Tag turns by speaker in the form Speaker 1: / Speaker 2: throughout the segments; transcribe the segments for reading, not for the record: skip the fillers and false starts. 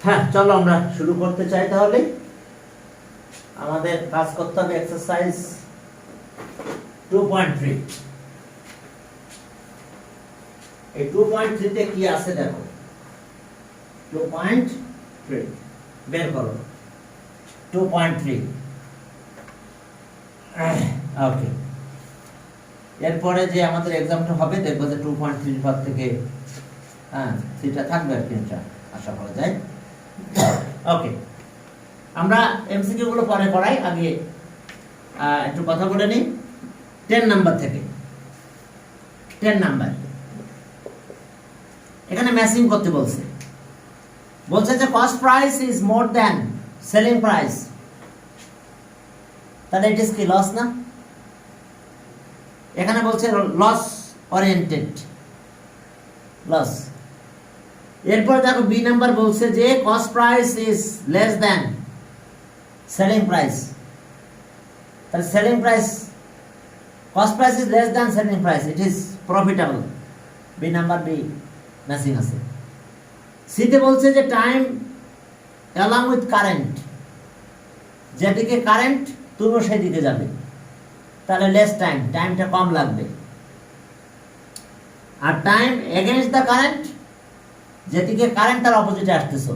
Speaker 1: হ্যাঁ, চলো আমরা শুরু করতে চাই। তাহলে আমাদের কাজ করতে হবে এক্সারসাইজ 2.3। এই 2.3 তে কি আছে দেখো। 2.3 বের করো। 2.3 ওকে। এরপরে যে আমাদের এক্সামটা হবে দেখবো যে 2.3 পর থেকে সেটা থাকবে আর কি, আশা করা যায়। ওকে, আমরা এমসিকিউ গুলো পরে করাই, আগে একটু কথা বলে নিই 10 নাম্বার থেকে। 10 নাম্বার এখানে ম্যাচিং করতে বলছে যে cost price is more than selling price, তাহলে ইট ইজ কি লস না? এখানে বলছে লস ওরিয়েন্টেড, লস। এরপর দেখো বি নাম্বার বলছে যে cost price is less than selling price, তাহলে selling price, cost price is less than selling price, it is profitable. B number B matching আছে। সিতে বলছে যে টাইম অ্যালং উইথ কারেন্ট, যেদিকে কারেন্ট তুমিও সেদিকে যাবে, তাহলে লেস টাইম, টাইমটা কম লাগবে। আর টাইম এগেইনস্ট দ্য কারেন্ট, যেদিকে কারেন্ট তার অপোজিটে আসতেছ,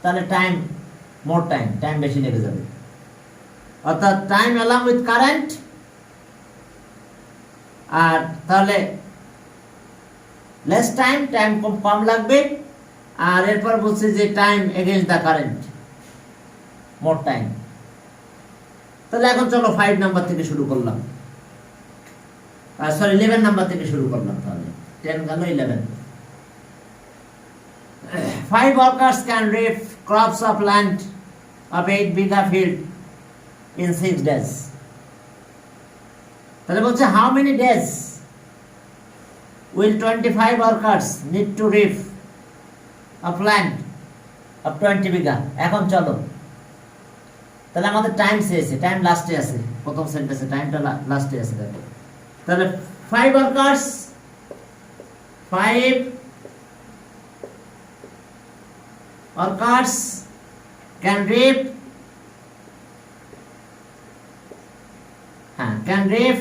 Speaker 1: তাহলে টাইম মোর টাইম, টাইম বেশি লেগে যাবে। অর্থাৎ টাইম অ্যালং উইথ কারেন্ট, আর তাহলে লেস টাইম, টাইম কম লাগবে। আর এরপর বলছে যে time against the current, more time. তাহলে এখন চলো 5 নাম্বার থেকে শুরু করলাম, সরি 11 নাম্বার থেকে শুরু করলাম। তাহলে 10 গেল, 11। 5 workers can reap crops of land of 8 bigha field in 6 days. তাহলে বলছে how many days will 25 workers need to reap of land of 20 বিঘা? এখন চলো, তাহলে আমাদের টাইম চেয়েছে, টাইম লাস্টে আছে, প্রথম সেন্টেন্সে টাইমটা লাস্টে আছে। দেখো তাহলে 5 workers, 5 workers can reap, can reap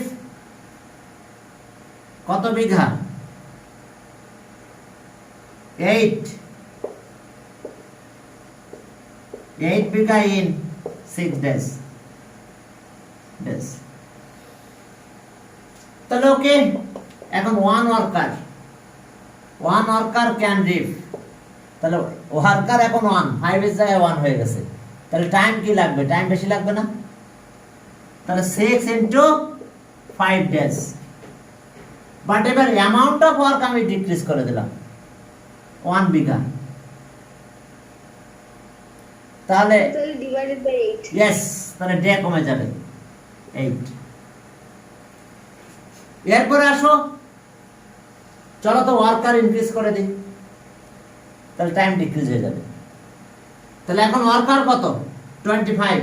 Speaker 1: কত বিঘা? 8 বিঘা in 6 days। তাহলে ওকে, এখন 1 worker can reap, তাহলে ওয়ার্কার এখন 1, 5 এর জায়গায় 1 হয়ে গেছে। তাহলে টাইম কি লাগবে? টাইম বেশি লাগবে না? তাহলে 6 into 5 days। বাট এবার অ্যামাউন্ট অফ ওয়ার্ক আমি ডিক্রিজ করে দিলাম 1 বিঘা, তাহলে
Speaker 2: ডিভাইডেড বাই 8।
Speaker 1: यस, তাহলে ডে কমে যাবে 8। এরপরে আসো, চলো তো ওয়ার্কার ইনক্রিজ করে দিই, তাহলে টাইম ডিক্রিজ হয়ে যাবে। তাহলে এখন ওয়ার্কার কত? 25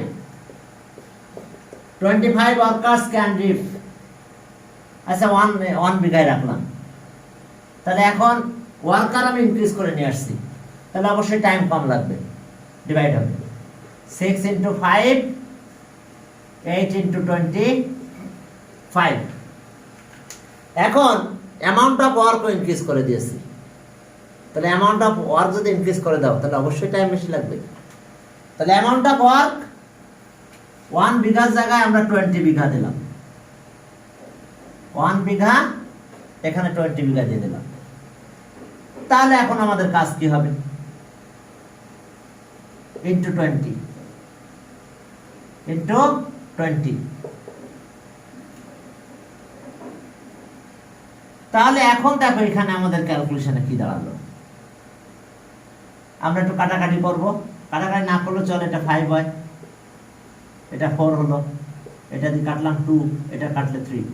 Speaker 1: ওয়ার্কার্স ক্যান রিপ। আচ্ছা 1 বিঘায় রাখলাম, তাহলে এখন ওয়ার্কার আমি ইনক্রিজ করে নিয়ে আসছি, তাহলে অবশ্যই টাইম কম লাগবে, ডিভাইড হবে 6 into 5, 8 into 25। এখন অ্যামাউন্ট অফ ওয়ার্ক ইনক্রিজ করে দিয়েছি, তাহলে অ্যামাউন্ট অফ ওয়ার্ক যদি ইনক্রিজ করে দাও তাহলে অবশ্যই টাইম বেশি লাগবে। তাহলে অ্যামাউন্ট অফ ওয়ার্ক 1 বিঘার জায়গায় আমরা 20 বিঘা দিলাম, 1 বিঘা এখানে 20 বিঘা দিয়ে দিলাম। তাহলে এখন আমাদের কাজ কি হবে? into 20 into 20। তাহলে এখন দেখো এখানে আমাদের ক্যালকুলেশনে কি দাঁড়ালো। আমরা একটু কাটাকাটি করব, কাটাকাটি না করলে চলে, এটা 5 হয়, এটা 4 হলো, এটা দিয়ে কাটলাম 2, এটা কাটলে 3,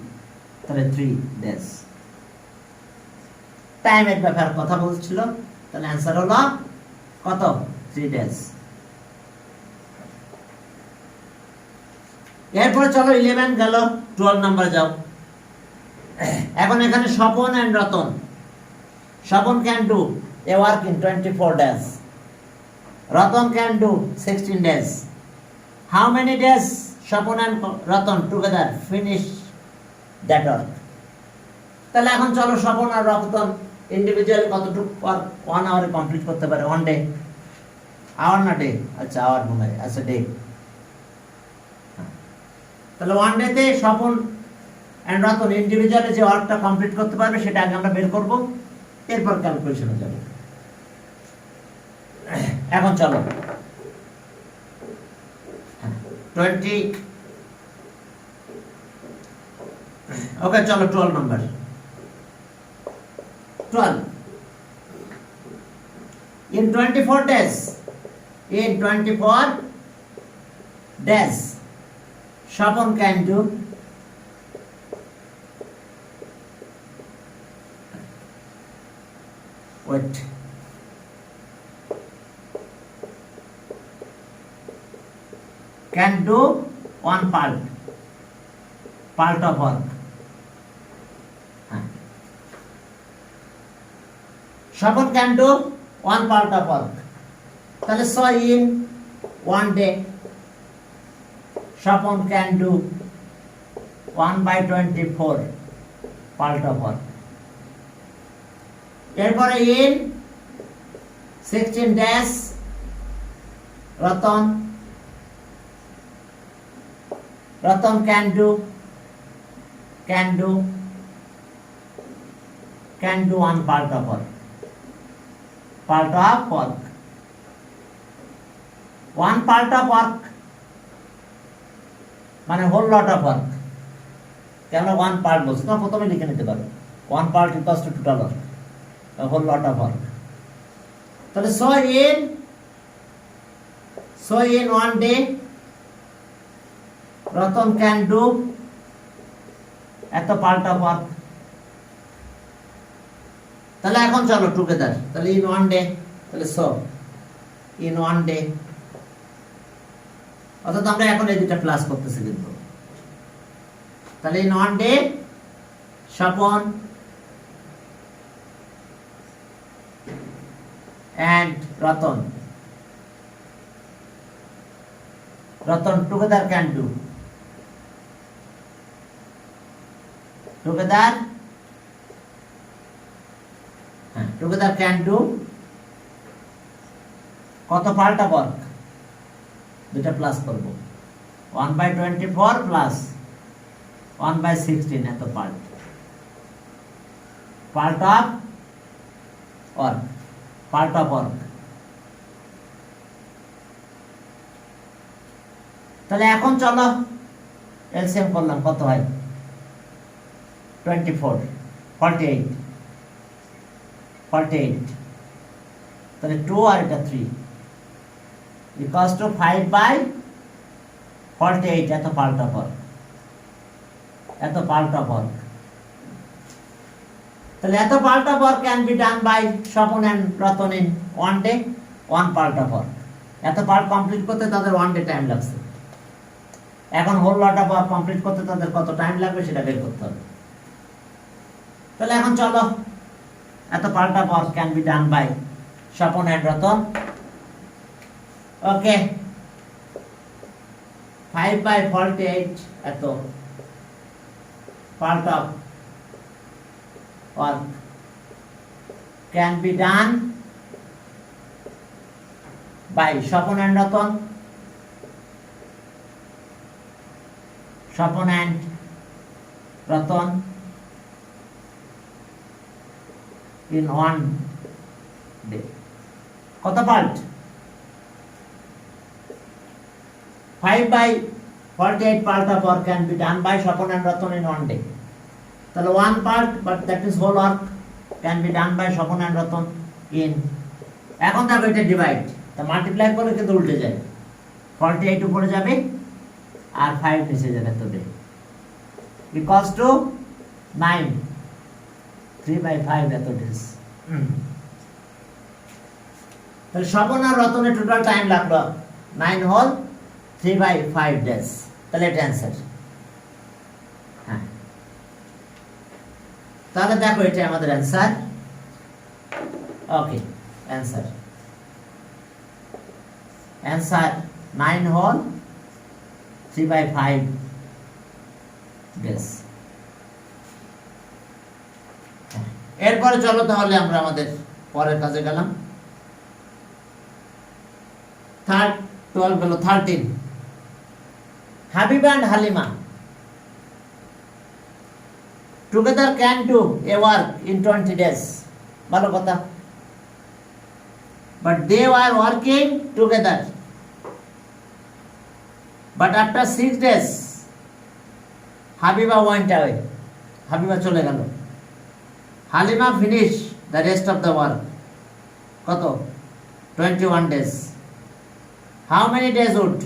Speaker 1: তাহলে 3 days। টাইমের ব্যাপারে কথা বলছিল, তাহলে অ্যান্সার হলো কত? 3 days। এরপরে চলো 11 গেল, 12 নাম্বার যাও। এখন এখানে Swapan and Ratan, Swapan can do a work in 24 days, Ratan can do 16 days. How many days Shapon and Ratan together finish that work? তাহলে এখন চলো স্বপন আর রতন ইন্ডিভিজুয়ালি কতটুকু পার 1 আওয়ারে কমপ্লিট করতে পারে 1 ডে আওয়ার না ডে আচ্ছা আওয়ার মনে হয় আচ্ছা ডে তাহলে 1 ডে তে স্বপন এন্ড রতন ইন্ডিভিজুয়ালি যে ওয়ার্কটা কমপ্লিট করতে পারবে সেটা আগে আমরা বের করব এরপর ক্যালকুলেশনে যাব এখন চলো 20 ওকে চলো 12 number 12 in 24 days Shapon can do wait can do one part of work Shapon can do one part of work. তাহলে so in 1 day Shapon can do 1/24 part of work. এরপরে in 16 days Ratan can do one part of work. One part of work মানে whole lot of work কেন one part বলছি না প্রথমে লিখে নিতে পারো one part equals to total work a whole lot of work তাহলে so in 1 day Ratan can do এত part of work তাহলে এখন চলো টুগেদার তাহলে in 1 day তাহলে so in 1 day অর্থাৎ আমরা এখন এই দুটো প্লাস করতেছি কিন্তু তাহলে in 1 day Shapon and Ratan together can do together can do কত পার্ট অফ ওয়ার্ক দুটো প্লাস করব 1/24 প্লাস 1/16 এত পার্ট অফ ওয়ার্ক তাহলে এখন চলো এলসিএম করলাম কত হয় 24 48 তাহলে 2 আর এটা 3 equals to 5/48 এত পার্ট অফ ওয়ার্ক তাহলে এত part of work can be done by Shapon and Ratan in 1 day one part of work এত পার্ট কমপ্লিট করতে তাদের 1 ডে টাইম লাগছে এখন whole lot of work complete করতে তাদের কত টাইম লাগবে সেটা বের করতে হবে তাহলে এখন চলো এত part of work can be done by Shapon and Ratan okay 5/48 এত part of work can be done by Shapon and Ratan in 1 day কত part 5/48 part of work can be done by Shapon and Ratan in 1 day তাহলে 1 part but that is whole work can be done by Shapon and Ratan in এখন দেখো এটা divide তা multiply করলে কিন্তু উল্টে যায় 48 উপরে যাবে আর 5 নিচে যাবে তো ডে equals to 9 3/5 এত ডেজ তাহলে Shapon আর Ratan টোটাল টাইম লাগলো 9 হোল 3/5 days তাহলে এটা অ্যানসার হ্যাঁ তাহলে দেখো এটা আমাদের অ্যানসার ওকে অ্যানসার অ্যান্সার 9 হোল 3/5 ডেজ। এরপরে চলো তাহলে আমরা আমাদের পরের কাজে গেলাম। 12 গেল, 13 Habiba and Halima together can do a work in 20 days, ভালো কথা, but they were working together, but after 6 days Habiba went away, Habiba চলে গেল, Halima finish the rest of the work, কত 21 days, how many days would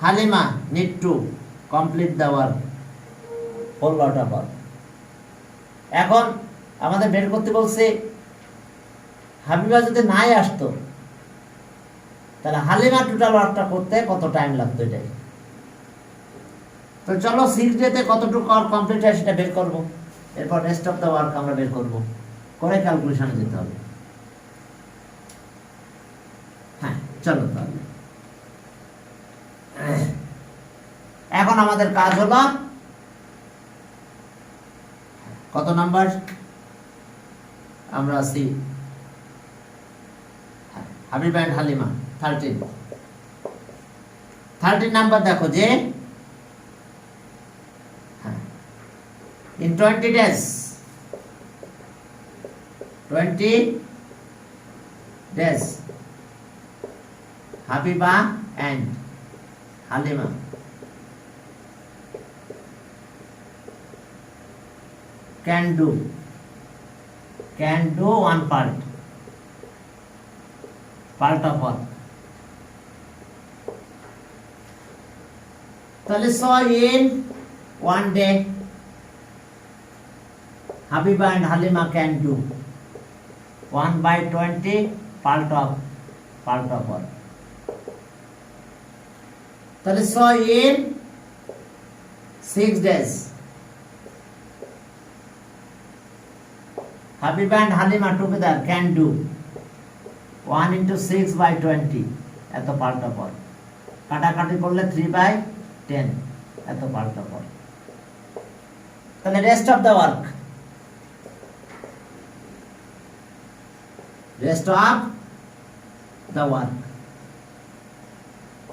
Speaker 1: Halima need to complete the work, whole lot of work। এখন আমাদের বের করতে বলছে হাবিবা যদি নাই আসতো তাহলে হালিমা টোটাল ওয়ার্কটা করতে কত টাইম লাগতো এটাই। তো চলো 6 ডেতে কতটুকু ওয়ার্ক কমপ্লিট হয় সেটা বের করব, এরপর রেস্ট অফ দ্য ওয়ার্ক আমরা বের করব, করে ক্যালকুলেশনে যেতে হবে। হ্যাঁ চলো তাহলে এখন আমাদের কাজ হলো কত নাম্বার, আমরা আছি হাবিবা এন্ড হালিমা 13 নাম্বার। দেখো যে in 20 days 20 days Habiba and Halima can do one part of work, তাহলে so in one day Habiba and Halima can do 1/20 part of work, তাহলে so in 6 days Habiba and Halima together can do 1 into 6/20 এত part of work, কাটাকাটি করলে 3/10 এত part of work. তাহলে rest of the work,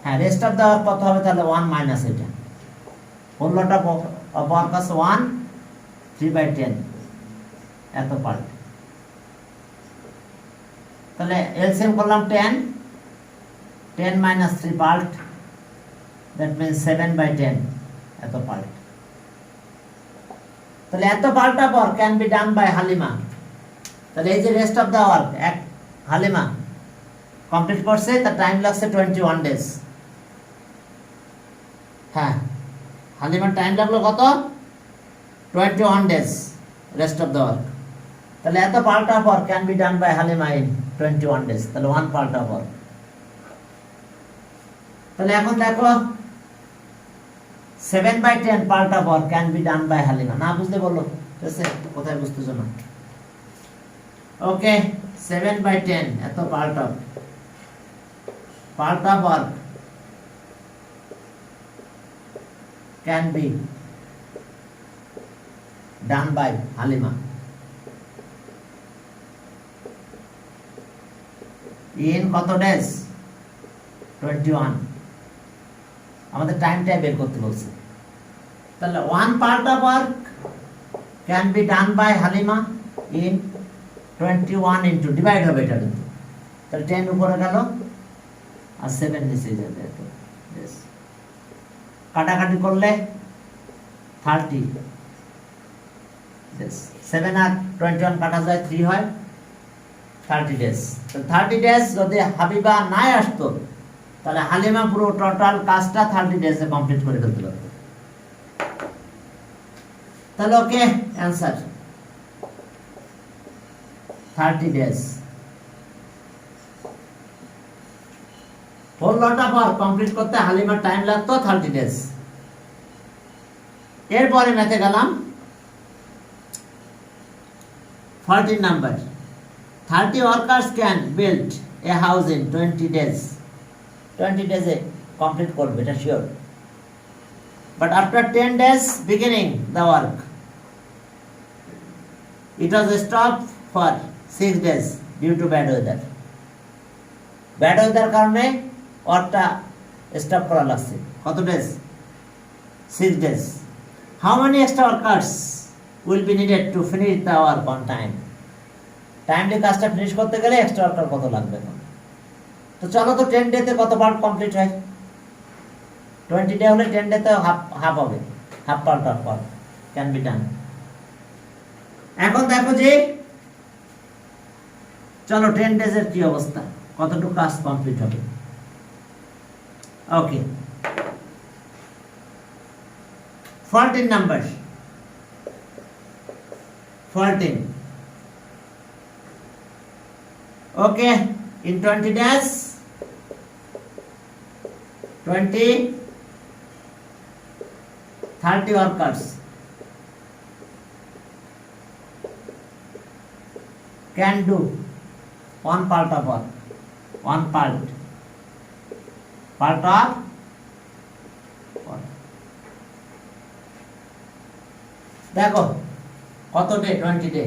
Speaker 1: হ্যাঁ rest of the work কত হবে, তাহলে 1 মাইনাস এটা, হোল লট অফ ওয়ার্ক আছে 1 3/10 এত পার্ট। তাহলে এলসিএম করলাম 10 minus 3 পার্ট, that means 7/10 এত পার্ট। তাহলে এত part of work can be done by Halima. তাহলে এই যে রেস্ট অফ দ্য ওয়ার্ক এক হালিমা কমপ্লিট করছে, তার টাইম লাগছে 21 ডেজ। হ্যাঁ হালিমার টাইম লাগলো কত 21 days rest of the work. তাহলে এত part of work can be done by Halima in 21 days, তাহলে 1 পার্ট অফ ওয়ার্ক। তাহলে এখন দেখো 7/10 part of work can be done by Halima, না বুঝতে বললো, ঠিক আছে কোথায় বুঝতেছো না, ওকে 7/10 এত part of work can be done by Halima in কত ডেজ 21, আমাদের টাইমটা বের করতে বলছে। তাহলে 1 part of work can be done by Halima in 21 into divide হবে এটা কিন্তু, তাহলে 10 উপরে গেল আর 7 নিচে যাবে, এত ডেজ কাটাকাটি করলে 30 ডেজ, 7 আর 21 কাটা যায় 3 হয় 30 ডেজ। তো 30 ডেজ যদি হাবিবা নাই আসতো তাহলে হালিমা পুরো টোটাল কাজটা 30 ডেজে কমপ্লিট করে ফেলতে পারতো। তাহলে okay answer 30 days, whole lot of work complete করতে হালিমার টাইম লাগতো 30 ডেজ। এরপরে ম্যাথে গেলাম 14 number, 30 workers can build a a house in 20 days, 20 days A complete করবে, এটা sure. But after 10 days beginning the work, it was stopped for 6 days due to bad weather. Bad weather কারণে ওয়ার্কটা stop করা লাগছে। কত days? 6 days. How many extra workers will be needed to finish the work on time? Timely কাজটা finish করতে গেলে extra worker কত লাগবে? তো চলো তো 10 ডেতে কত পার্ট কমপ্লিট হয়? 20 ডে হলে 10 ডেতে হাফ হবে, half part of work can be ডান। এখন দেখো যে চলো 10 ডেজের কি অবস্থা, কতটুকু কাজ কমপ্লিট হবে। ওকে, 14 number, 14. Okay, in 20 days, 30 workers can do one part of work, one part of work. দেখো কত ডে? 20 ডে,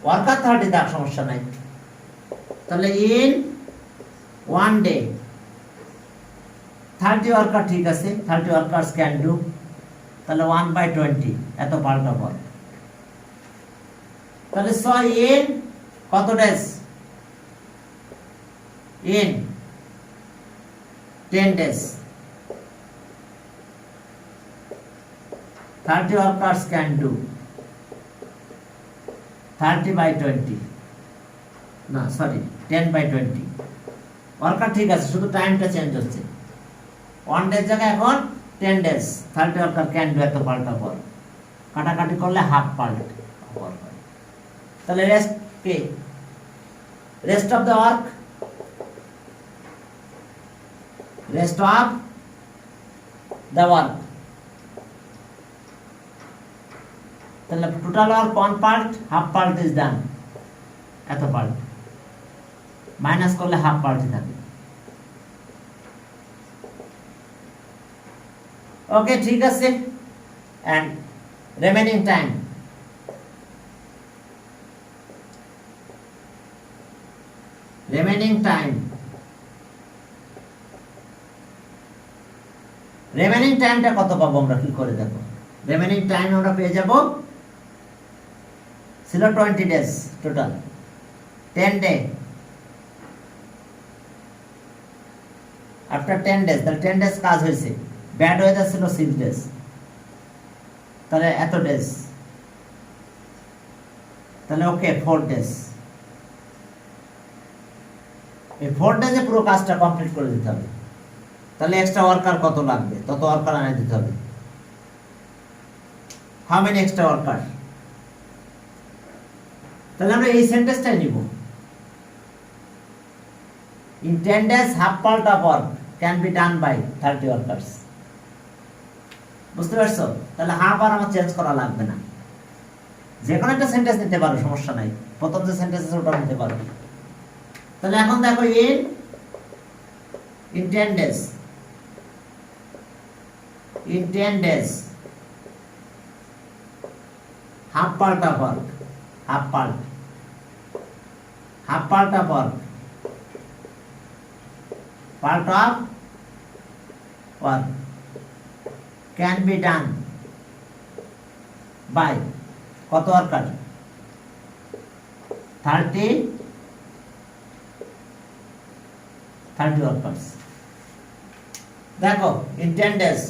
Speaker 1: ওয়ার্কার 30, দেখ সমস্যা নাই। তাহলে ইন 1 ডে 30 ওয়ার্কার, ঠিক আছে, 30 ওয়ার্কার্স ক্যান ডু, তাহলে 1/20 এত পার্ট অফ ওয়ার্ক। তাহলে ইন কত days? In 10 days 30 workers can do 30/20, না সরি 10/20 ওয়ার্কার, ঠিক আছে, শুধু টাইমটা চেঞ্জ হচ্ছে। 1 ডের জায়গায় এখন 10 ডেজ 30 ওয়ার্কার ক্যান ডু এত পার্ট অফ ওয়ার্ক, কাটাকাটি করলে হাফ পার্ট ওয়ার্ক হয়। তাহলে রেস্ট কে? Rest of the work, rest of the work, তাহলে total work 1 part, half part is done, এত পার্ট মাইনাস করলে হাফ পার্টই থাকে। ওকে, ঠিক আছে। এন্ড রিমেইনিং টাইম, রিমেইনিং টাইমটা কত পাবো আমরা? কি করে দেখো, রিমেইনিং টাইম আমরা পেয়ে যাব, ছিল 20 days total, 10 day after 10 days, তাহলে 10 ডেজ কাজ হয়েছে। ব্যাড ওয়েদার ছিল 6 ডেজ, তাহলে এত ডেজ, তাহলে ওকে 4 ডেজ। এই 4 ডেজে পুরো কাজটা কমপ্লিট করে দিতে হবে। তাহলে এক্সট্রা ওয়ার্কার কত লাগবে? তত ওয়ার্কার এনে দিতে হবে। How many extra worker? তাহলে আমরা এই সেন্টেন্সটাই নিব, in 10 days half part of work can be done by 30 workers। বুঝতে পারছো? তাহলে হাফ আর আমার চেঞ্জ করা লাগবে না, যে কোনো একটা সেন্টেন্স নিতে পারো, সমস্যা নাই, প্রথম যে সেন্টেন্স আছে ওটা নিতে পারো। তাহলে এখন দেখো in 10 days, in 10 days half part of work, half part of work, part of work can be done by কত ওয়ার্কার? 30 workers। দেখো in 10 days,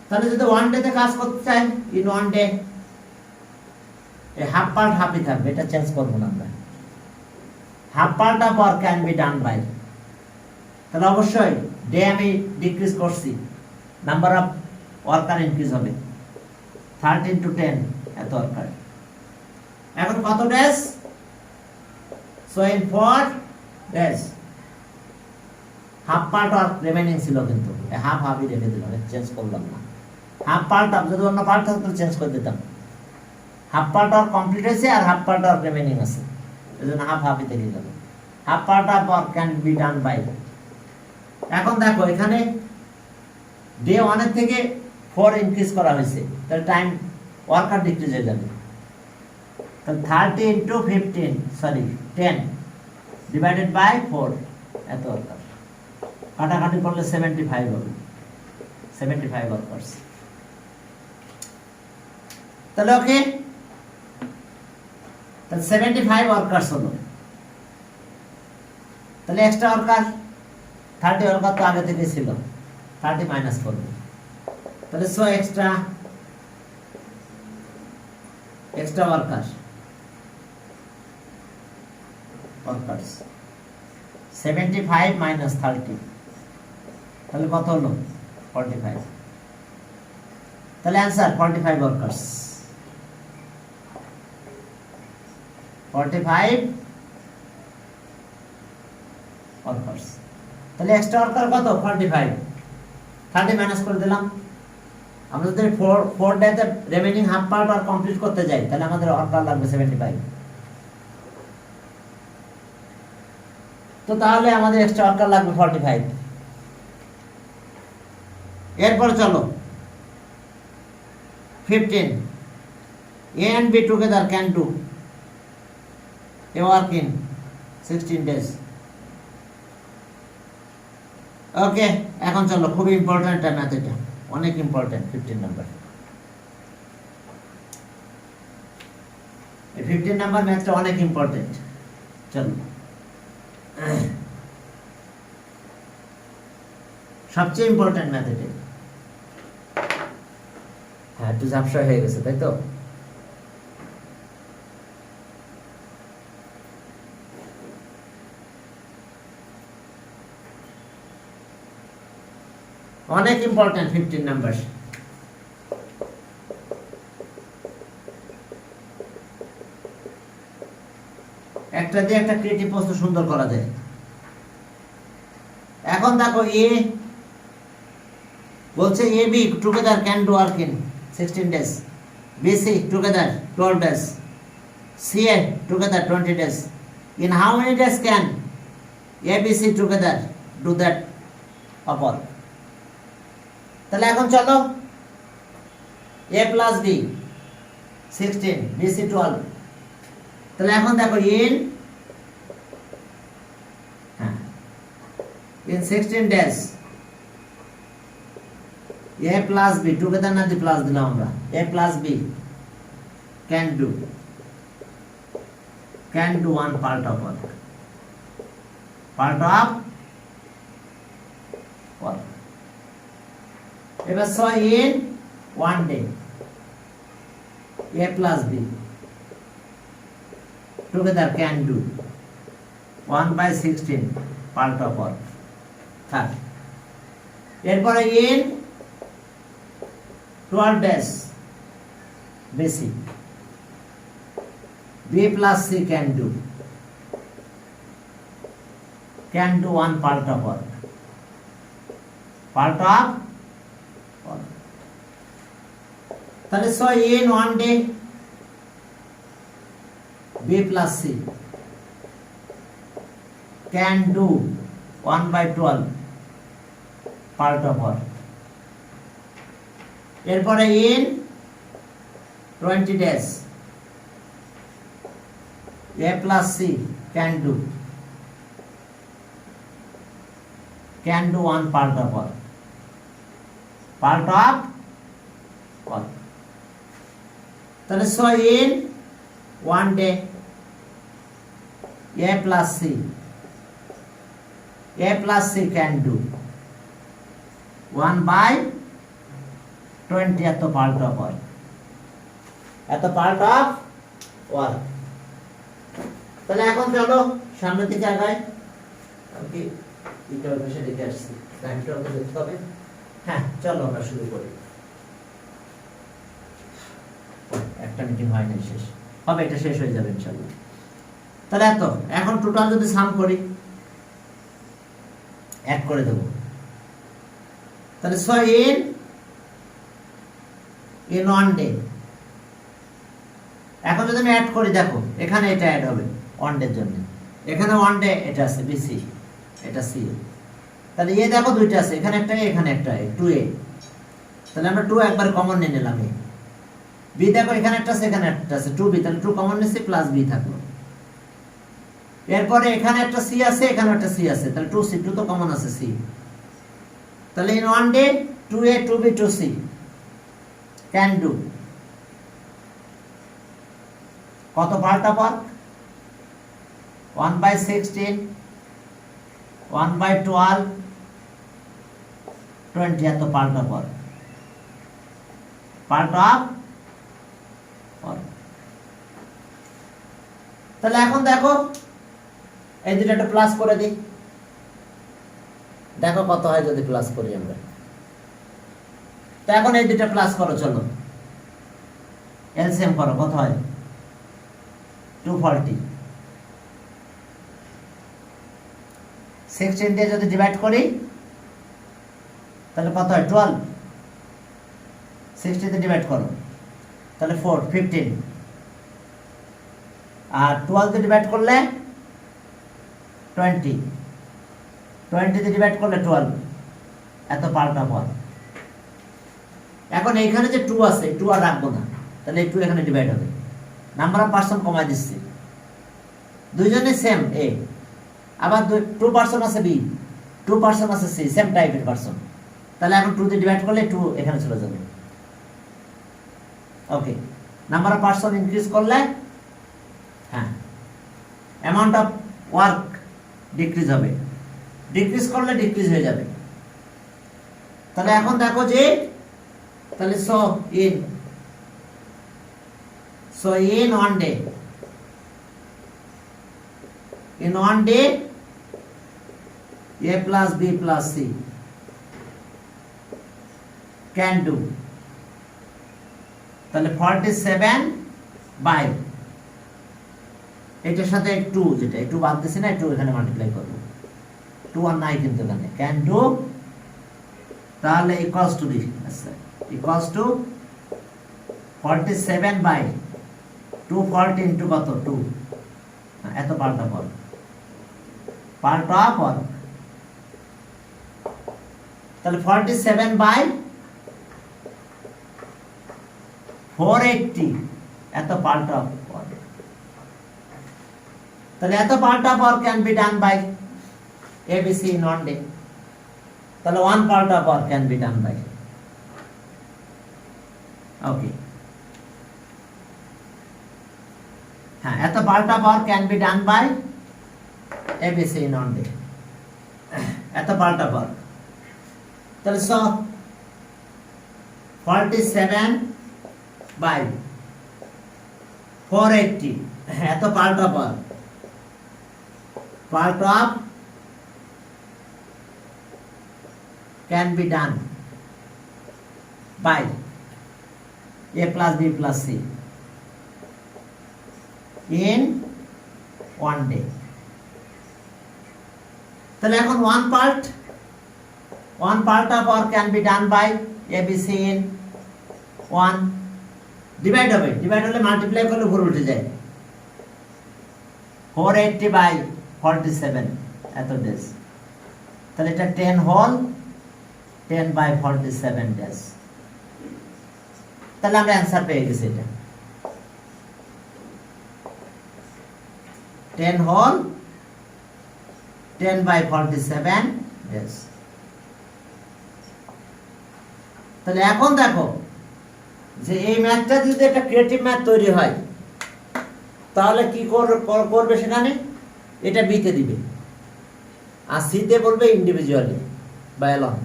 Speaker 1: তাহলে যদি 1 ডেতে কাজ করতে চাই, ইন 1 ডে হাফ পার্ট হাফই থাকবে, এটা চেঞ্জ করবো না আমরা। Half part of work can be done by, তাহলে অবশ্যই ডে আমি ডিক্রিজ করছি, নাম্বার অফ ওয়ার্কার ইনক্রিজ হবে, 30 into 10 এত ওয়ার্কার। এখন কত days? So in 4 days half part work remaining ছিল, কিন্তু হাফ হাফই রেখে দিলাম, চেঞ্জ করলাম না। হাফ পার্ট অফ, যদি অন্য পার্ট থাকতো চেঞ্জ করে দিতাম। হাফ পার্ট ওয়ার্ক কমপ্লিট হয়েছে আর হাফ পার্ট ওয়ার্ক রিমেনিং আছে, এই জন্য হাফ হাফই থেকে গেল। Half part of work can be done by. এখন দেখো এখানে ডে 1 এর থেকে 4 ইনক্রিজ করা হয়েছে, তাহলে টাইম ওয়ার্কার ডিক্রিজ হয়ে যাবে। তাহলে 30 ইন্টু 15 সরি 10 ডিভাইডেড বাই 4 এত ওয়ার্কার, কাটাকাটি করলে 75 হবে, 75 ওয়ার্কার্স। তাহলে ওকে, তাহলে 75 ওয়ার্কার্স হলো। তাহলে এক্সট্রা ওয়ার্কার 30 ওয়ার্কার তো আগে থেকে ছিল, 30 মাইনাস করবে। তাহলে so extra worker workers 75 minus 30, তাহলে কত হলো 45। তাহলে অ্যান্সার 45 ওয়ার্কার্স, 45 ওয়ার্কার্স। তাহলে এক্সট্রা ওয়ার্কার কত 45, 30 মাইনাস করে দিলাম। আমরা যদি 4 ডেতে রিমেইনিং হাফ পার্ট আর কমপ্লিট করতে যাই, তাহলে আমাদের ওয়ার্কার লাগবে 75। তো তাহলে আমাদের এক্সট্রা ওয়ার্কার লাগবে 45। এরপর চলো 15 A and B together can do a work in 16 days. ওকে, এখন চলো খুব ইম্পর্টেন্ট ম্যাথ, এটা অনেক ইম্পর্টেন্ট। 15 নাম্বার, এই 15 নাম্বার ম্যাথটা অনেক ইম্পর্টেন্ট। চলো সবচেয়ে ইম্পর্টেন্ট ম্যাথ এটা। হ্যাঁ, একটু ঝাপসা হয়ে গেছে তাই তো। অনেক ইম্পর্টেন্ট 15 নাম্বার। একটা দিয়ে একটা ক্রিয়েটিভ প্রশ্ন সুন্দর করা যায়। এখন দেখো এ বলছে A B together can do work in 16 days, B C together 12 days, C A together 20 days. In how many days can A B C together do that work? তাহলে এখন চলো A plus B 16, B C 12। তাহলে এখন দেখো in 16 days A plus B together না the plus দিলাম আমরা, A plus B can do one part of work, এবার so in 1 day A plus B together can do 1/16 part of work. থাক। এরপরে in 12 days BC B plus C can do one part of work, তাহলে so in 1 day B plus C can do 1/12 part of work. এরপরে in 20 days A plus C can do one part of work, তাহলে so in 1 day A plus C can do 1/20 এত part of work. তাহলে এখন চলো সামনের দিকে আগাই। আমি এটা বসে দেখে আসছি, টাইমটা তো দেখতে হবে। হ্যাঁ চলো আমরা শুরু করি। একটা মিটিং হয় নাই, শেষ হবে, এটা শেষ হয়ে যাবে ইনশাআল্লাহ। তাহলে এখন টোটাল যদি সাম করি, এক করে দেব। তাহলে সো in 1 day এখন যদি আমি অ্যাড করি, দেখো এখানে এটা অ্যাড হবে ওয়ান ডের জন্য, এখানে ওয়ান ডে এটা আছে বিসি, এটা সি, তাহলে এ দেখো দুইটা আছে, এখানে একটা এখানে একটা 2a, তাহলে আমরা 2 একবার কমন নিয়ে নিলাম। এ বি দেখো এখানে একটা আছে এখানে একটা আছে 2b, তাহলে 2 কমন নিচ্ছি প্লাস বি থাকলো। এরপরে এখানে একটা সি আছে এখানে একটা সি আছে, তাহলে 2c, 2 তো কমন আছে সি, তাহলে in one day 2a 2b 2c can do কত পাল্টা পর 1/16, 1/12, 20 এত পাল্টা পর পাল্টা পর। তাহলে এখন দেখো এই দুটো একটা প্লাস করে দিই, দেখো কত হয় যদি প্লাস করি আমরা। তো এখন এই দুটো প্লাস করো, চলো এলসিএম করো, কত হয় 240, 16 দিয়ে যদি ডিভাইড করি তাহলে কত হয় 12, 60 দিয়ে ডিভাইড করো তাহলে 4 15, আর 12 দিয়ে ডিভাইড করলে 20, 20 দিয়ে ডিভাইড করলে 12, এত পাল্টা পর। এখন এইখানে যে 2 আছে 2 আর রাখবো না, তাহলে এই 2 এখানে ডিভাইড হবে, নাম্বার অফ পার্সন কমাই দিচ্ছি, দুইজনে সেম এ, আবার 2 পার্সন আছে বি, 2 পার্সন আছে সি, সেম টাইপের পার্সন, তাহলে এখন 2 দিয়ে ডিভাইড করলে 2 এখানে চলে যাবে। ওকে, নাম্বার অফ পার্সন ইনক্রিজ করলে হ্যাঁ অ্যামাউন্ট অফ ওয়ার্ক ডিক্রিজ হবে, ডিক্রিজ করলে ডিক্রিজ হয়ে যাবে। তাহলে এখন দেখো যে তাহলে so in one day, in one day a plus b plus c can do, তাহলে 47 বাই এটার সাথে 2, যেটা 2 বাদ দিছি না, 2 এখানে মাল্টিপ্লাই করব, 2 আর নাই কিন্তু এখানে, ক্যান ডু, তাহলে ইকুয়ালস টু দিস, আচ্ছা ইকুয়ালস টু 47 বাই 240 ইনটু কত 2, এত পাল্টা পর পাল্টা পর, তাহলে 47 বাই 480 এত পাল্টা পর, তাহলে এত পাল্টা পর can be done by ABC in one day, তাহলে 1 পাল্টা পর can be done by, okay হ্যাঁ এত পাল্টা পর can be done by ABC in one day, এত পাল্টা পর, তাহলে সো 47 বাই 480 এত পাল্টা পর পাল্টা can be done by a plus b plus c in one day। তাহলে এখন one part of or can be done by ABC in 1, divide হবে, ডিভাইড হলে মাল্টিপ্লাই করলে উপরে উঠে যায়, 480 বাই 47 এত ডেজ, তাহলে এটা 10 হোল 10 বাই 47 ডেজ, তাহলে আমরা অ্যান্সার পেয়ে গেছি, এটা 10 হোল 10 বাই 47 ডেজ। তাহলে এখন দেখো যে এই ম্যাথটা যদি একটা ক্রিয়েটিভ ম্যাথ তৈরি হয় তাহলে কি করবে, সেখানে এটা বিতে দিবে আর সিতে বলবে ইন্ডিভিজুয়ালি বা এলন,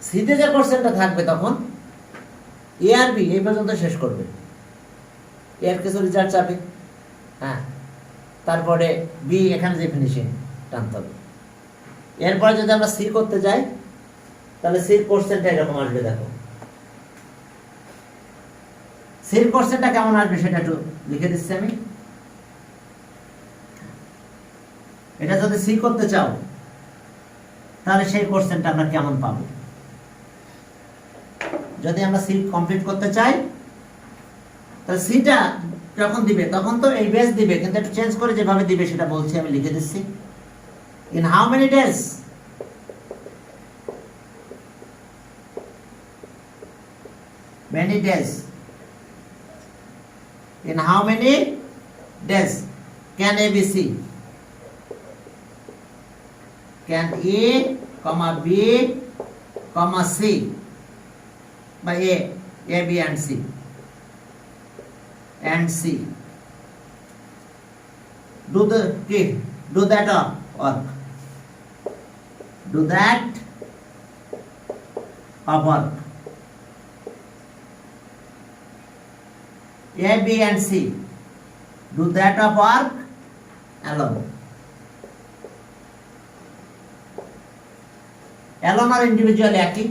Speaker 1: সিতে যে কোশ্চেনটা থাকবে তখন এ আর বি এই পর্যন্ত শেষ করবে, এর কিছু রেজাল্ট চাবে, হ্যাঁ তারপরে বি এখানে যে ফিনিশিং টানতে হবে। এরপরে যদি আমরা সি করতে যাই তাহলে সির কোশ্চেনটা এরকম আসবে, দেখো সির কোশ্চেনটা কেমন আসবে সেটা একটু লিখে দিচ্ছি আমি। এটা যদি সি করতে চাও তাহলে সেই কোশ্চেনটা আমরা কেমন পাবো, যদি আমরা সি কমপ্লিট করতে চাই তাহলে সিটা যখন দিবে তখন তো এই বেস দিবে, কিন্তু একটু চেঞ্জ করে যেভাবে দিবে সেটা বলছি, আমি লিখে দিচ্ছি। In how many days, many days, in how many days can A, B, C, can A, comma B, comma C, by A, B and C, do that work, do that of work. A, B and C do that of work alone. Alone or individual একই।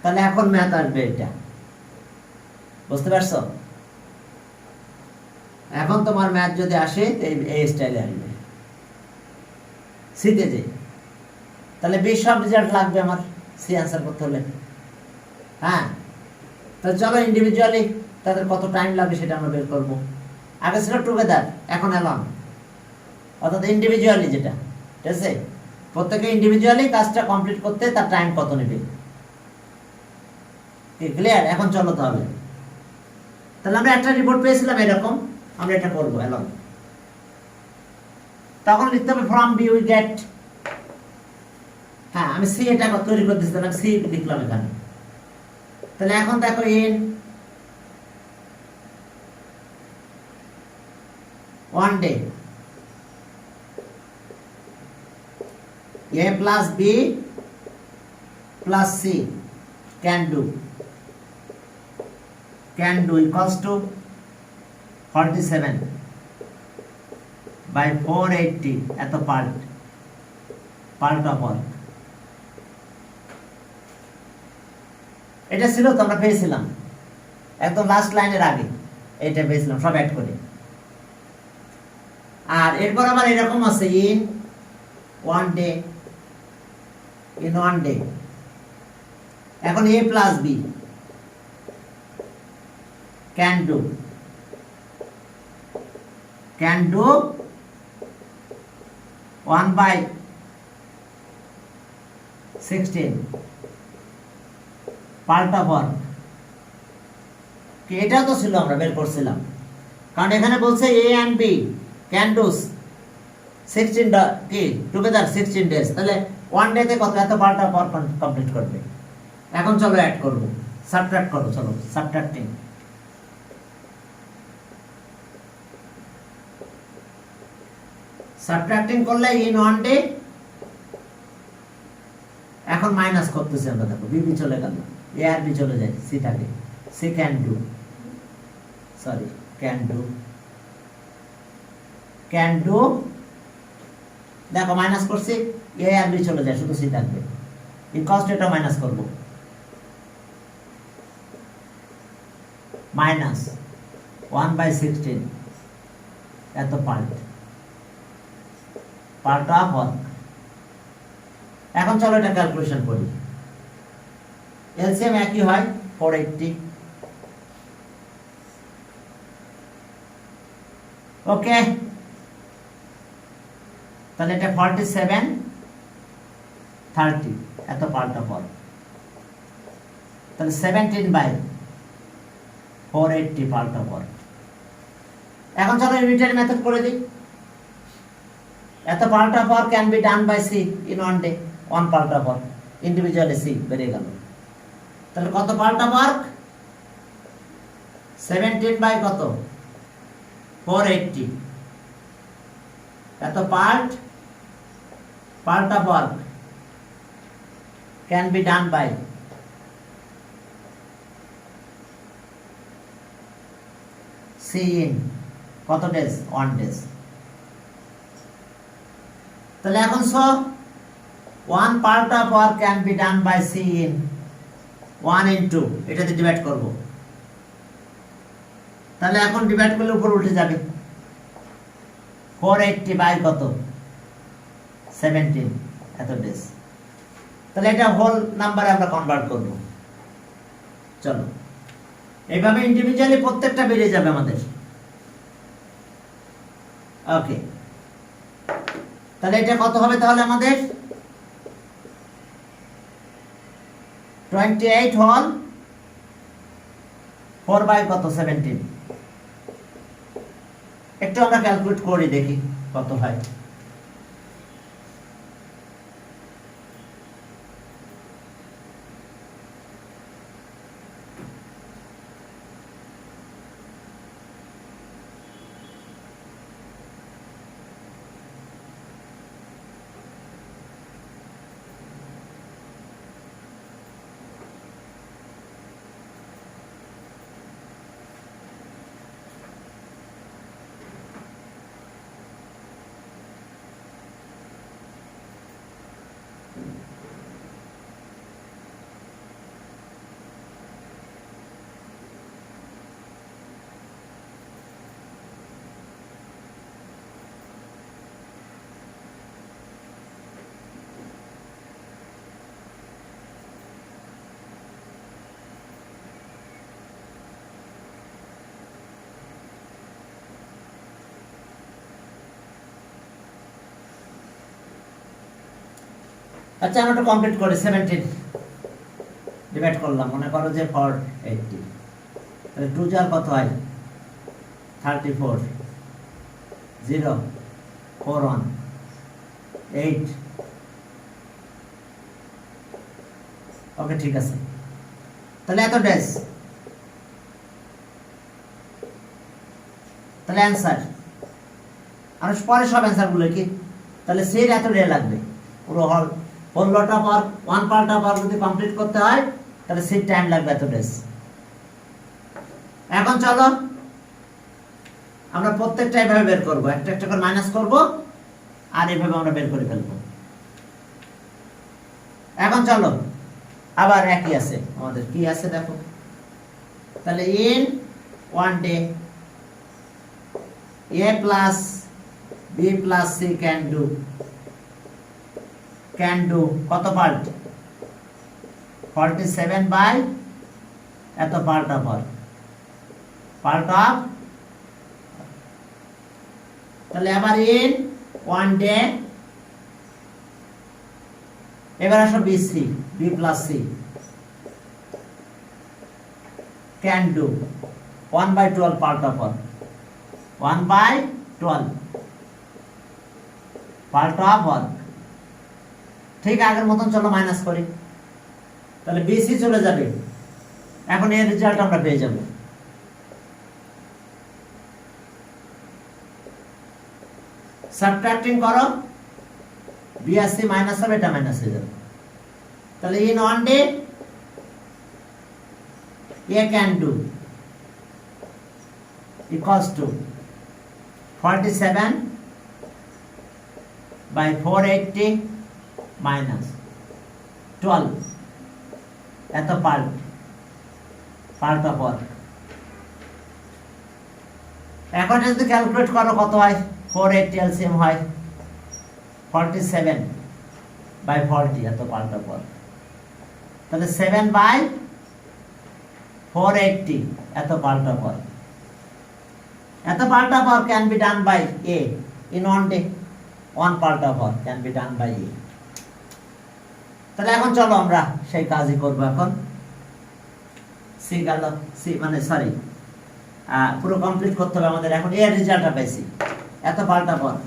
Speaker 1: তাহলে এখন math আসবে এটা, বুঝতে পারছো? এখন তোমার math যদি আসে এই স্টাইলে আসবে। সিতে যে তাহলে 20 সব রেজাল্ট লাগবে আমার সি অ্যান্সার করতে হলে। হ্যাঁ, তাহলে চলো ইন্ডিভিজুয়ালি তাদের কত টাইম লাগবে সেটা আমরা বের করবো। আগে ছিল টুগেদার, এখন অ্যালন, অর্থাৎ ইন্ডিভিজুয়ালি যেটা, ঠিক আছে? প্রত্যেকে ইন্ডিভিজুয়ালি কাজটা কমপ্লিট করতে তার টাইম কত নেবে, ক্লিয়ার? এখন চলো তাহলে। তাহলে আমরা একটা রিপোর্ট পেয়েছিলাম এরকম, আমরা এটা করবো অ্যালন। তখন লিখতে হবে ফ্রম বি উই গেট, হ্যাঁ আমি সি এটা তৈরি করে দিচ্ছিলাম, সি লিখলাম এখানে। তাহলে এখন দেখো in 1 day A plus B plus C can do equals to 47 by 480 এত পার্ট অফ ওয়ার্ক। এটা ছিল তো আমরা পেয়েছিলাম একদম লাস্ট লাইনের আগে, এটা পেয়েছিলাম সব অ্যাড করে। আর এরপর আবার এরকম আছে ইন 1 day, এখন A plus B can do 1 by 16 part of work. এটা তো ছিল আমরা বের করছিলাম, কারণ এখানে বলছে A and B can do 16 কি টুগেদার 16 ডেজ, তাহলে 1 ডেতে কত এত পার্ট অফ ওয়ার্ক কমপ্লিট করবে। এখন চলো অ্যাড করব, সাবট্রাক্ট করো, চলো সাবট্রাক্টিং করলে ইন 1 ডে, এখন মাইনাস করতেছি আমরা, দেখো বি চলে গেল, এ আর বি চলে যায়, সি থাকে, সি ক্যান ডু, দেখো মাইনাস করছি, এ আর বি চলে যায়, শুধু সি থাকবে। ইকুয়ালস টু এটা মাইনাস করব, মাইনাস 1 by 16 এত পার্ট অফ ওয়ার্ক। এখন চলো এটা ক্যালকুলেশন করি, এলসিএম একই হয় 480, ওকে। তাহলে এটা 47 30 এত পার্ট অফ ওয়ার্ক, তাহলে 17 by 480 পার্ট অফ ওয়ার্ক। এখন চলো ইউনিটারি মেথড করে দিই। এত part of work can be done by C in 1 day, 1 part of work, individually C বেরিয়ে গেল। তাহলে কত পার্ট অফ ওয়ার্ক? 17 by কত 480 এত part of work can be done by C in কত ডেজ? 1 ডেজ। তাহলে এখন so 1 part of work can be done by C in 1 into এটাতে ডিভাইড করব, তাহলে এখন ডিভাইড করলে উপর উঠে যাবে, 480 বাই কত 17 এত ডেজ। তাহলে এটা হোল নাম্বারে আমরা কনভার্ট করব। চলো এইভাবে ইন্ডিভিজুয়ালি প্রত্যেকটা বেরিয়ে যাবে আমাদের। ওকে, তাহলে এটা কত হবে তাহলে আমাদের 28 হল 4 বাই কত 17। একটু আমরা ক্যালকুলেট করি দেখি কত হয়। আচ্ছা আমরা একটু কমপ্লিট করি। 17 ডিভাইড করলাম, মনে করো যে 480, তাহলে 2 যার কত হয় 34, 0 4 1 8। ওকে ঠিক আছে, তাহলে এত ডেজ, তাহলে অ্যান্সার আর পরে সব অ্যান্সার গুলো কি, তাহলে সেই এত ডে লাগবে পুরো হল 15টা পার 1 পার্টটা পার যদি কমপ্লিট করতে হয় তাহলে সেই টাইম লাগবে এত ডেজ। এখন চলো আমরা প্রত্যেকটা এইভাবে বের করব, একটা একটা করে মাইনাস করব আর এইভাবে আমরা বের করে ফেলবো। এখন চলো আবার একই আছে আমাদের, কি আছে দেখো, তাহলে in 1 day a plus b plus c can do কত পার্ট 47 বাই এত পার্ট অফ তাহলে আবার ইন 1 ডে, এবার আসো bc b plus c can do 1 by 12 part of 1 by 12 part of work. ঠিক আগের মতন চলো মাইনাস করি, তাহলে বিসি চলে যাবে। এখন এর রেজাল্ট আমরা পেয়ে যাব, সাবট্রাক্টিং করো, বি আর সি মাইনাস হবে, এটা মাইনাস হয়ে যাবে। তাহলে in 1 day A can do equals to 47 by 480 minus 12 এত পার্ট অফ ওয়ার্ক। এখন যদি ক্যালকুলেট করো কত হয় 480 এলসিএম হয় 47 by 40 এত পার্ট অফ ওয়ার্ক, তাহলে 7 by 480 এত পার্ট অফ ওয়ার্ক। এত part of work can be done by A in 1 day. 1 part of work can be done by A. তাহলে এখন চলো আমরা সেই কাজই করব। এখন সি গেল, সি মানে সরি পুরো কমপ্লিট করতে হবে আমাদের। এখন এর রেজাল্টটা পাইছি, এত part of work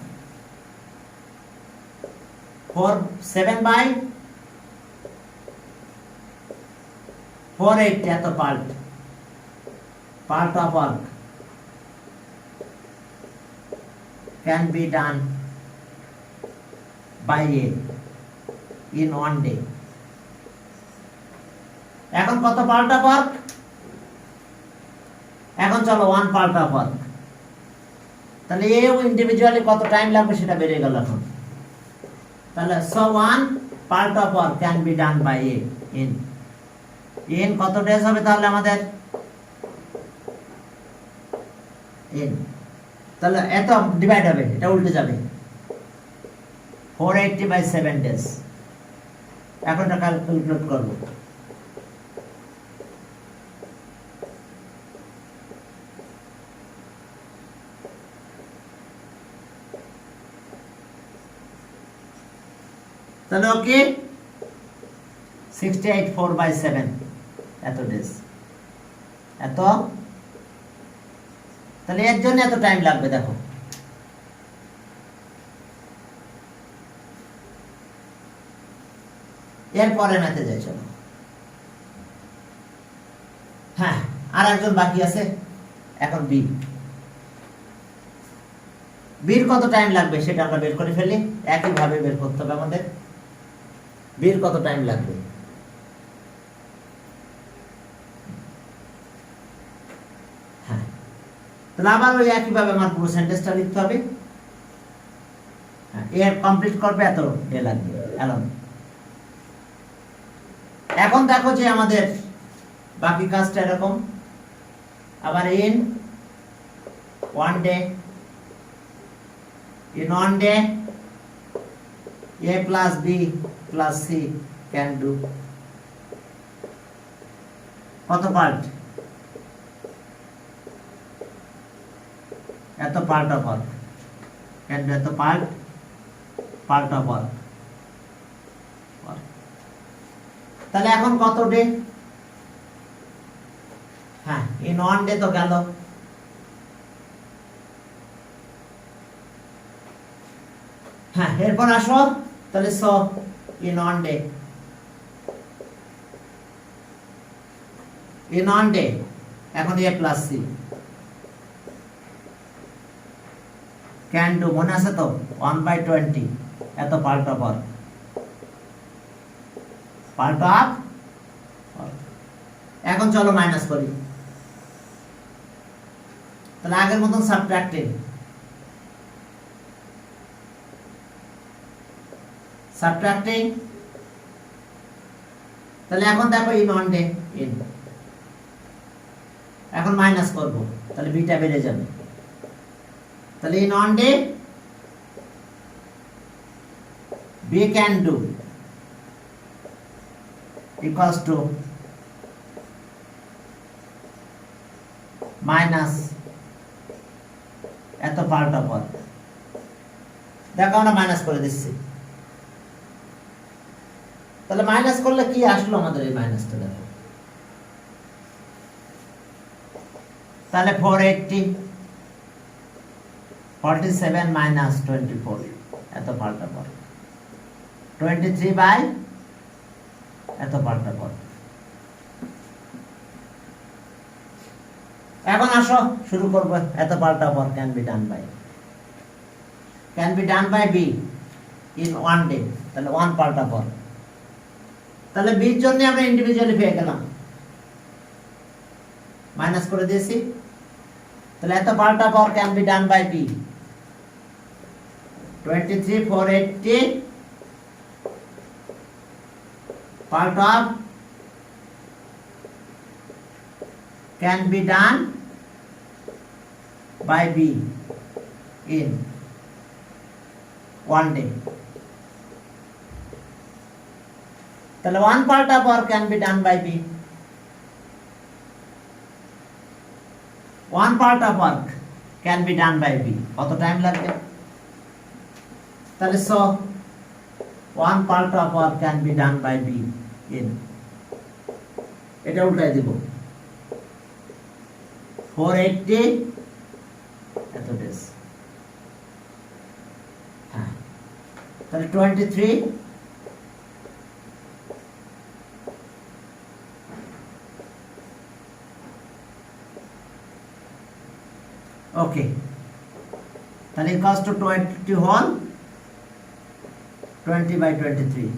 Speaker 1: 7 by 480 এত part of work can be done by A in 1 day. এখন কত পার্ট অফ ওয়ার্ক, এখন চলো 1 পার্ট অফ ওয়ার্ক, তাহলে এ ইন্ডিভিজুয়ালি কত টাইম লাগবে সেটা বেরিয়ে গেল এখন। তাহলে so 1 part of work can be done by A in কত ডেজ হবে তাহলে আমাদের ইন, তাহলে এত ডিভাইড হবে, এটা উল্টে যাবে 480 by 7 days। এখন এটা ক্যালকুলেট করব, তাহলে ওকে 68 4/7 এত ডেজ, এত, তাহলে এর জন্য এত টাইম লাগবে। দেখো এরপরে ম্যাথে যাই, চলো। হ্যাঁ, আর একজন বাকি আছে, এখন বি। বির কত টাইম লাগবে সেটা আমরা বের করে ফেলি, একইভাবে বের করতে হবে আমাদের। বির কত টাইম লাগবে, হ্যাঁ, তাহলে আবার ওই একইভাবে আমার পুরো সেন্টেন্সটা লিখতে হবে। হ্যাঁ, এর কমপ্লিট করবে এত ডে লাগবে অ্যালন। এখন দেখো যে আমাদের বাকি কাজটা এরকম, আবার in 1 day, in 1 day a plus b plus c can do কত পার্ট, এত part of work, can do এত পার্ট অফ ওয়ার্ক। তাহলে এখন কত ডে, হ্যাঁ in 1 day তো গেল, হ্যাঁ এরপর আসো, তাহলে so in 1 day, in 1 day এখন a plus c can do, মনে আছে তো 1/20 এত part of work, part of. এখন চলো মাইনাস করি, তাহলে আগের মতন সাবট্রাক্টিং, সাবট্রাক্টিং, তাহলে এখন দেখো ইন 1 ডে, ইন, এখন মাইনাস করব, তাহলে বিটা বেড়ে যাবে, তাহলে in 1 day B can do equals to minus এত পার্ট অফ ওয়ার্ক। দেখো আমরা মাইনাস করে দিচ্ছি, তাহলে মাইনাস করলে কি আসলো আমাদের এই মাইনাসটা, দেখো তাহলে 480 47 minus 24 এত পাল্টা পর 23 বাই এত পাল্টা পর। এখন আসো শুরু করব, এত পাল্টা পর can be done by B in 1 day, তাহলে 1 পাল্টা পর, তাহলে বির জন্য আমরা ইন্ডিভিজুয়ালি পেয়ে গেলাম, মাইনাস করে দিয়েছি, তাহলে এত পাল্টা পর can be done by B 23 480 part of can be done by B in 1 day. তাহলে 1 part of work can be done by B. 1 part of work can be done by B. কত time লাগবে? তাহলে so 1 part of work can be done by B in, এটা উল্টাই দিব, 480 এত days, হ্যাঁ তাহলে 23 ওকে, তাহলে equals to 20 whole 20 by 23,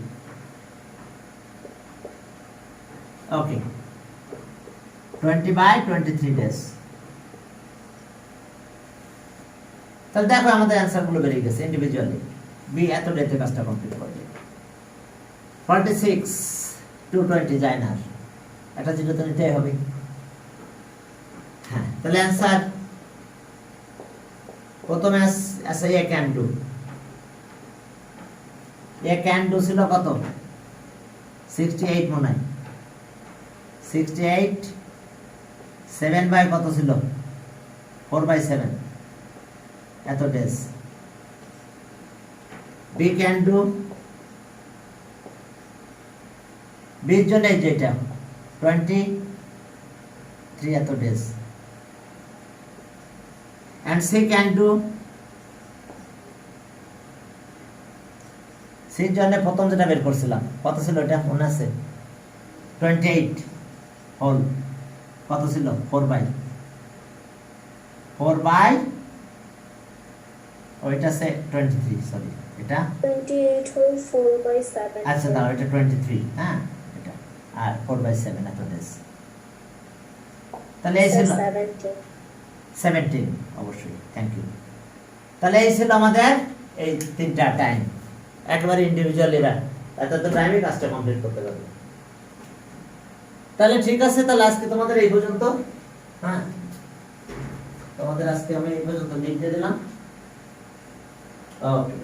Speaker 1: okay 20 by 23 days। তাহলে দেখো আমাদের অ্যানসার গুলো বেরিয়ে গেছে ইন্ডিভিজুয়ালি, বি এত ডেতে কাজটা কমপ্লিট করবে, 46 220 যায় না, এটা যেটা তো নিতেই হবে, হ্যাঁ তাহলে অ্যানসার প্রথমে আছে A can do, A can do ছিল কত 68 মনে হয়, 68 7 বাই কত ছিল 4/7 এত ডেজ। বি ক্যান ডু 20 জন এই যেটা 23 এত days and she can do সেই জন্য প্রথম যেটা বের করছিলাম কত ছিল এটা মনে আছে 28 হোল কত ছিল 4/4 ওইটা সে 23 সরি এটা
Speaker 2: 28 whole 4/7.
Speaker 1: আচ্ছা দাও এটা 23 হ্যাঁ এটা আর 4/7 এত ডেজ তাহলে এই
Speaker 2: So
Speaker 1: ছিল
Speaker 2: 17.
Speaker 1: 17 অবশ্যই থ্যাংক ইউ তাহলে এই ছিল আমাদের এই তিনটা টাইম একবারে ইন্ডিভিজুয়াল এরা এত তো টাইমে কাজটা কমপ্লিট করতে পারবে তাহলে ঠিক আছে তাহলে আজকে তোমাদের এই পর্যন্ত হ্যাঁ তোমাদের আজকে আমি এই পর্যন্ত লিখতে দিলাম ওকে